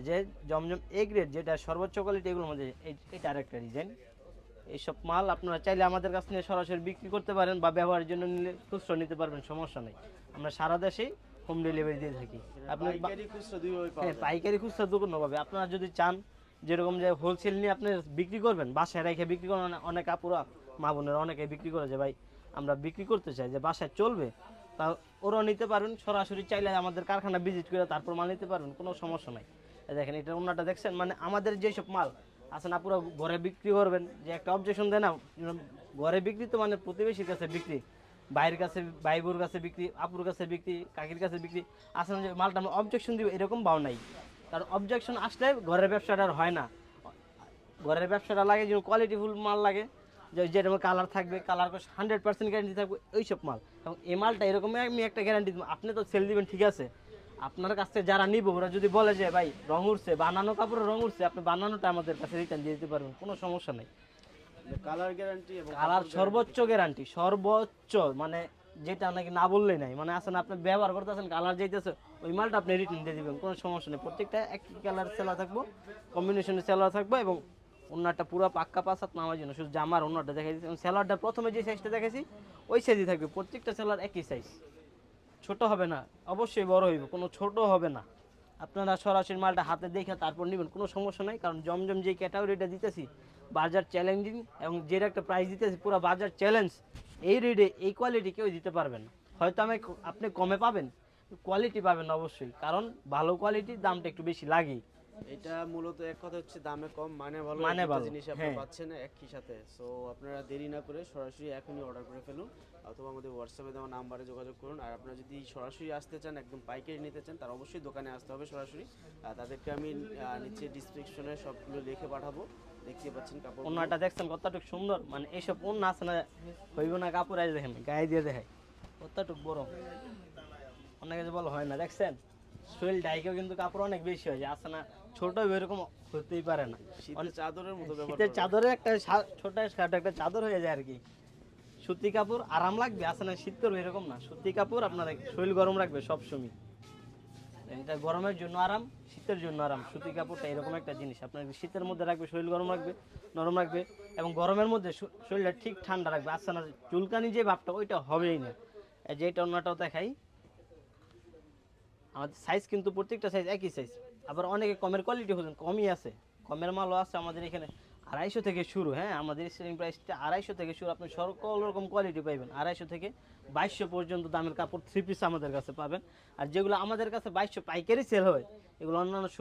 যে জমজম A grade যেটা সর্বোচ্চ কোয়ালিটি, এগুলোর মধ্যে এটা আরেকটা ডিজাইন। এইসব মাল আপনারা চাইলে আমাদের কাছ থেকে সরাসরি বিক্রি করতে পারেন বা ব্যবহারের জন্য নিলে খুচরো নিতে পারবেন, সমস্যা নেই। আমরা সারা দেশেই হোম ডেলিভারি দিয়ে থাকি। আপনি পাইকারি খুচরা দুইভাবে পাওয়া হ্যাঁ, যায়। পাইকারি খুচরা দুটোভাবে। আপনারা যদি চান যেরকম যে হোলসেল নিয়ে আপনি বিক্রি করবেন, বাসায় রেখে বিক্রি করেন, অনেক আপুরা মা বোনেরা অনেকে বিক্রি করে যে ভাই আমরা বিক্রি করতে চাই, যে বাসায় চলবে, তা ওরাও নিতে পারবেন। সরাসরি চাইলে আমাদের কারখানা ভিজিট করে তারপর মাল নিতে পারবেন, কোনো সমস্যা নাই। এই দেখেন এটা অন্যটা দেখছেন, মানে আমাদের যেসব মাল আছে না পুরো ঘরে বিক্রি করবেন, যে একটা অবজেকশন দেয় না ঘরে বিক্রি তো মানে প্রতিবেশীর কাছে বিক্রি, ভাইয়ের কাছে, ভাই বোর কাছে বিক্রি, আপুর কাছে বিক্রি, কাকির কাছে বিক্রি, আসলে যে মালটা আমরা অবজেকশন দিব এরকম ভাও নাই। কারণ অবজেকশন আসলে ঘরের ব্যবসাটা আর হয় না। ঘরের ব্যবসাটা লাগে যেন কোয়ালিটিফুল মাল লাগে, যে যেরকম কালার থাকবে, কালার 100% গ্যারান্টি থাকবে ওইসব মাল। এবং এই মালটা এরকমই আমি একটা গ্যারান্টি দেবো। আপনি তো সেল দিবেন ঠিক আছে, আপনার কাছ থেকে যারা নিব ওরা যদি বলে যে ভাই রং উঠছে, বানানো কাপড়ে রং উঠছে, আপনি বানানোটা আমাদের কাছে রিটার্ন দিয়ে দিতে পারবেন, কোনো সমস্যা নেই। কালার গ্যারান্টি এবং কালার সর্বোচ্চ গ্যারান্টি, সর্বোচ্চ মানে যেটা নাকি না বললেই নাই, মানে আসেন আপনি ব্যবহার করতেছেন কালার যেতেছে, ওই মালটা আপনি রিটার্ন দিয়ে দিবেন, কোনো সমস্যা নেই। প্রত্যেকটা একই কালার সেলা থাকবো, কম্বিনেশনে সেলা থাকবে, এবং অন্যটা পুরো পাক্কা পাসাত নামার জন্য শুধু জামার অন্যটা দেখাই দিচ্ছি। সেলারটা প্রথমে যে সাইজটা দেখেছি ওই সাইজই থাকবে, প্রত্যেকটা সেলার একই সাইজ, ছোট হবে না, অবশ্যই বড় হইব, কোনো ছোট হবে না। আপনারা সরাসরি মালটা হাতে দেখে তারপর নেবেন, কোনো সমস্যা নাই। কারণ জমজম যে ক্যাটাগরিটা দিতেছি বাজার চ্যালেঞ্জিং, এবং যে একটা প্রাইস দিতেছি পুরো বাজার চ্যালেঞ্জ, এই রেটে এই কোয়ালিটি কেউ দিতে পারবেন না। হয়তো আপনি কমে পাবেন, কোয়ালিটি পাবেন না অবশ্যই, কারণ ভালো কোয়ালিটির দামটা একটু বেশি লাগে। এটা মূলত এক কথা হচ্ছে দামে কম মানে ভালো, মানে দুটো ভালো, জিনিস আপনারা হ্যাঁ। পাচ্ছেন একই সাথে। সো আপনারা দেরি না করে সরাসরি এখনই অর্ডার করে ফেলুন, অথবা আমাদের হোয়াটসঅ্যাপে দেওয়া নাম্বারে যোগাযোগ করুন। আর আপনারা যদি সরাসরি আসতে চান, একদম পাইকারি নিতে চান, তার অবশ্যই দোকানে আসতে হবে সরাসরি। তাদেরকে আমি নিচে ডিসক্রিপশনে সবগুলো লিখে পাঠাবো। দেখতে পাচ্ছেন কাপড় ওন্নাটা দেখছেন কতটুকু সুন্দর, মানে এইসব ওন্না আছে না, হইব না কাপড় আজ দেখেন গায়ে দিয়ে দেখায় কতটুকু বড়, অনেকে যে বল হয় না, দেখছেন শরীর ডাইকেও কিন্তু কাপড় অনেক বেশি হয়, যে আছে না ছোট এরকম হতেই পারে না। শীতের চাদরের মতো ব্যবহার শীতের করা চাদরে একটা ছোট খাটো একটা চাদর হয়ে যায় আর কি। সুতি কাপড় আরাম লাগবে, আছে না শীত করবে এরকম না, সুতি কাপড় আপনার শরীর গরম রাখবে সবসময়। এটা গরমের জন্য আরাম, শীতের জন্য আরাম। সুতি কাপড়টা এরকম একটা জিনিস, আপনার শীতের মধ্যে রাখবে শরীর গরম রাখবে, নরম রাখবে, এবং গরমের মধ্যে শরীরটা ঠিক ঠান্ডা রাখবে। আচ্ছা না চুলকানি যে ভাবটা ওইটা হবেই না। এই যে এটা অন্যটাও দেখাই, আমাদের সাইজ কিন্তু প্রত্যেকটা সাইজ একই সাইজ। আবার অনেকে কমের কোয়ালিটি হচ্ছেন, কমই আছে, কমের মালও আছে আমাদের এখানে। 250 থেকে শুরু, হ্যাঁ আমাদের সেলিং প্রাইসটা 250 থেকে শুরু। আপনি সকল রকম কোয়ালিটি পাইবেন 250 থেকে 2200 পর্যন্ত দামের কাপড় 3 পিস আমাদের কাছে পাবেন। আর যেগুলো আমাদের কাছে 2200 পাইকারি সেল হয়, এগুলো অন্যান্য